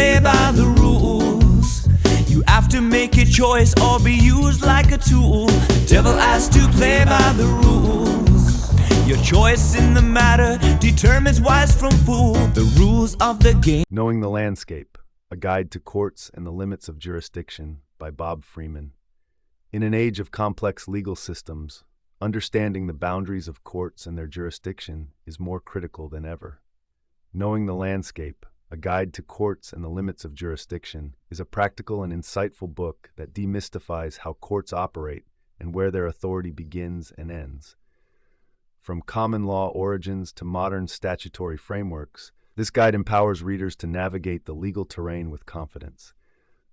play by the rules. You have to make a choice or be used like a tool. The devil has to play by the rules. Your choice in the matter determines wise from fool. The rules of the game. Knowing the Landscape, A Guide to Courts and the Limits of Jurisdiction by Bob Freeman. In an age of complex legal systems, understanding the boundaries of courts and their jurisdiction is more critical than ever. Knowing the Landscape, A Guide to Courts and the Limits of Jurisdiction is a practical and insightful book that demystifies how courts operate and where their authority begins and ends. From common law origins to modern statutory frameworks, this guide empowers readers to navigate the legal terrain with confidence.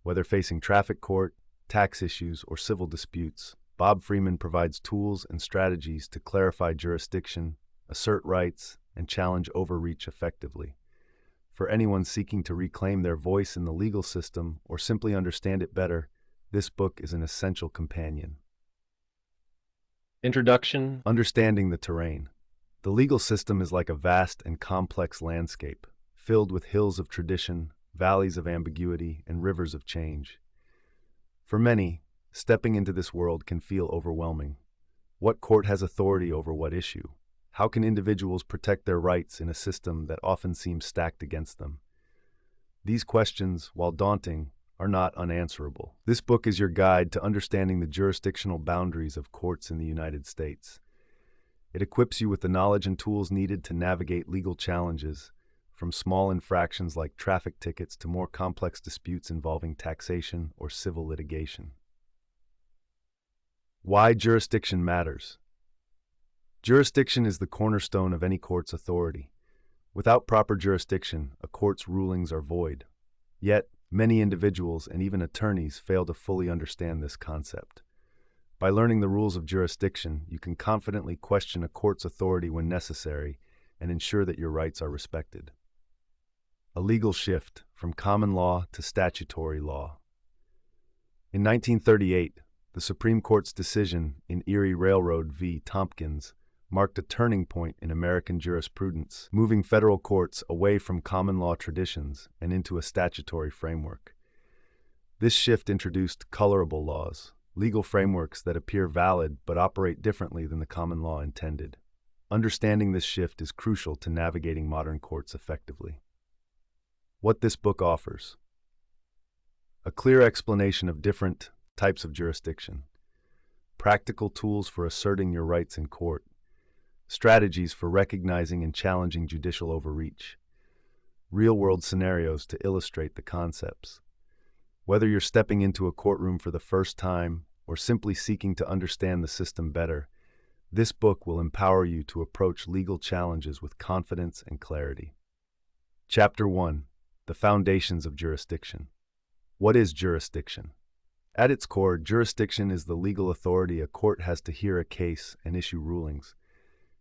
Whether facing traffic court, tax issues, or civil disputes, Bob Freeman provides tools and strategies to clarify jurisdiction, assert rights, and challenge overreach effectively. For anyone seeking to reclaim their voice in the legal system or simply understand it better, this book is an essential companion. Introduction. Understanding the terrain. The legal system is like a vast and complex landscape, filled with hills of tradition, valleys of ambiguity, and rivers of change. For many, stepping into this world can feel overwhelming. What court has authority over what issue? How can individuals protect their rights in a system that often seems stacked against them? These questions, while daunting, are not unanswerable. This book is your guide to understanding the jurisdictional boundaries of courts in the United States. It equips you with the knowledge and tools needed to navigate legal challenges, from small infractions like traffic tickets to more complex disputes involving taxation or civil litigation. Why jurisdiction matters. Jurisdiction is the cornerstone of any court's authority. Without proper jurisdiction, a court's rulings are void. Yet, many individuals and even attorneys fail to fully understand this concept. By learning the rules of jurisdiction, you can confidently question a court's authority when necessary and ensure that your rights are respected. A legal shift from common law to statutory law. In 1938, the Supreme Court's decision in Erie Railroad v. Tompkins marked a turning point in American jurisprudence, moving federal courts away from common law traditions and into a statutory framework. This shift introduced colorable laws, legal frameworks that appear valid but operate differently than the common law intended. Understanding this shift is crucial to navigating modern courts effectively. What this book offers: a clear explanation of different types of jurisdiction, practical tools for asserting your rights in court, strategies for recognizing and challenging judicial overreach, real-world scenarios to illustrate the concepts. Whether you're stepping into a courtroom for the first time or simply seeking to understand the system better, this book will empower you to approach legal challenges with confidence and clarity. Chapter 1. The Foundations of Jurisdiction. What is jurisdiction? At its core, jurisdiction is the legal authority a court has to hear a case and issue rulings.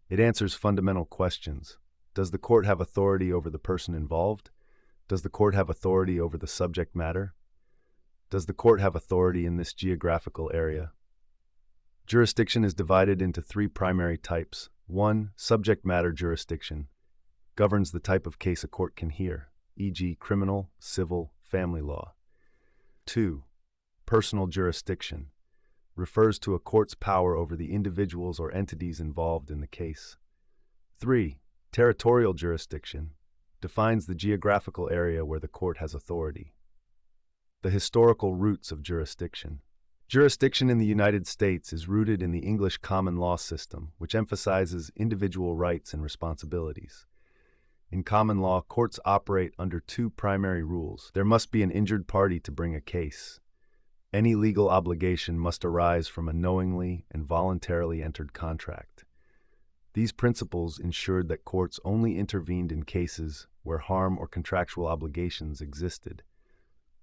It answers fundamental questions. Does the court have authority over the person involved? Does the court have authority over the subject matter? Does the court have authority in this geographical area? Jurisdiction is divided into three primary types. 1. Subject matter jurisdiction governs the type of case a court can hear, e.g., criminal, civil, family law. 2. Personal jurisdiction refers to a court's power over the individuals or entities involved in the case. 3. Territorial jurisdiction defines the geographical area where the court has authority. The historical roots of jurisdiction. Jurisdiction in the United States is rooted in the English common law system, which emphasizes individual rights and responsibilities. In common law, courts operate under two primary rules. There must be an injured party to bring a case. Any legal obligation must arise from a knowingly and voluntarily entered contract. These principles ensured that courts only intervened in cases where harm or contractual obligations existed.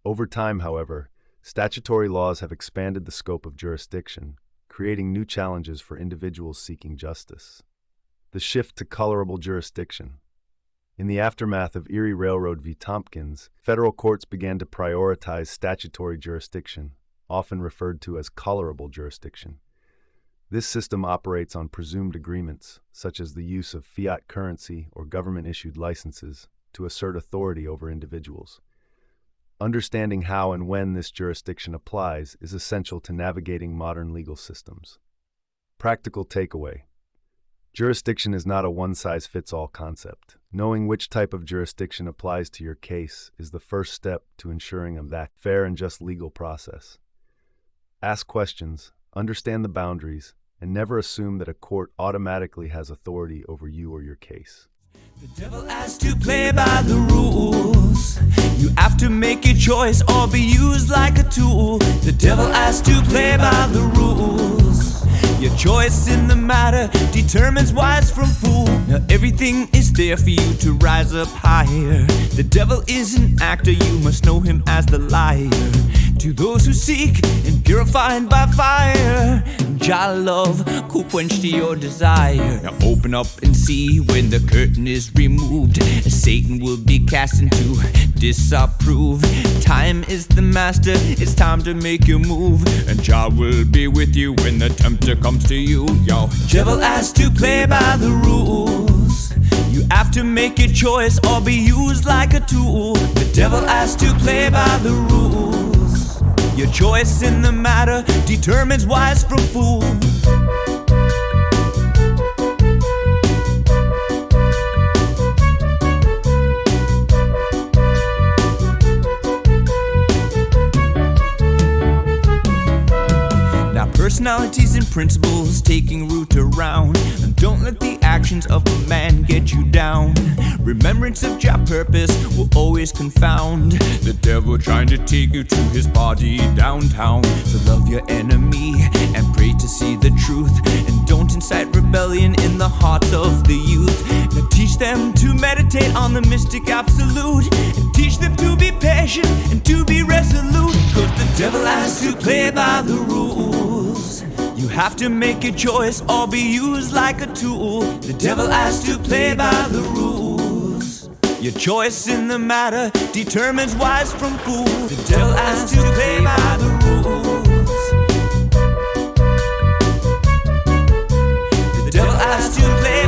Over time, however, statutory laws have expanded the scope of jurisdiction, creating new challenges for individuals seeking justice. The shift to colorable jurisdiction. In the aftermath of Erie Railroad v. Tompkins, federal courts began to prioritize statutory jurisdiction, often referred to as colorable jurisdiction. This system operates on presumed agreements, such as the use of fiat currency or government-issued licenses, to assert authority over individuals. Understanding how and when this jurisdiction applies is essential to navigating modern legal systems. Practical takeaway. Jurisdiction is not a one-size-fits-all concept. Knowing which type of jurisdiction applies to your case is the first step to ensuring a fair and just legal process. Ask questions, understand the boundaries, and never assume that a court automatically has authority over you or your case. The devil has to play by the rules. You have to make a choice or be used like a tool. The devil has to play by the rules. Your choice in the matter determines wise from fool. Now everything is there for you to rise up higher. The devil is an actor, you must know him as the liar. To those who seek and purified by fire, Jah love could quench to your desire. Now open up and see when the curtain is removed. Satan will be cast into disapprove. Time is the master, it's time to make your move. And Jah will be with you when the tempter comes to you. Yo, devil has to play by the rules. You have to make a choice or be used like a tool. The devil has to play by the rules. Your choice in the matter determines wise from fool. Personalities and principles taking root around, and don't let the actions of a man get you down. Remembrance of Jah purpose will always confound the devil trying to take you to his party downtown. So love your enemy and pray to see the truth, and don't incite rebellion in the hearts of the youth. Now teach them to meditate on the mystic absolute, and teach them to be patient and to be resolute. Cause the devil has to play by the rules. You have to make a choice or be used like a tool. The devil has to play by the rules. Your choice in the matter determines wise from fool. The devil has to play by the rules. The devil has to play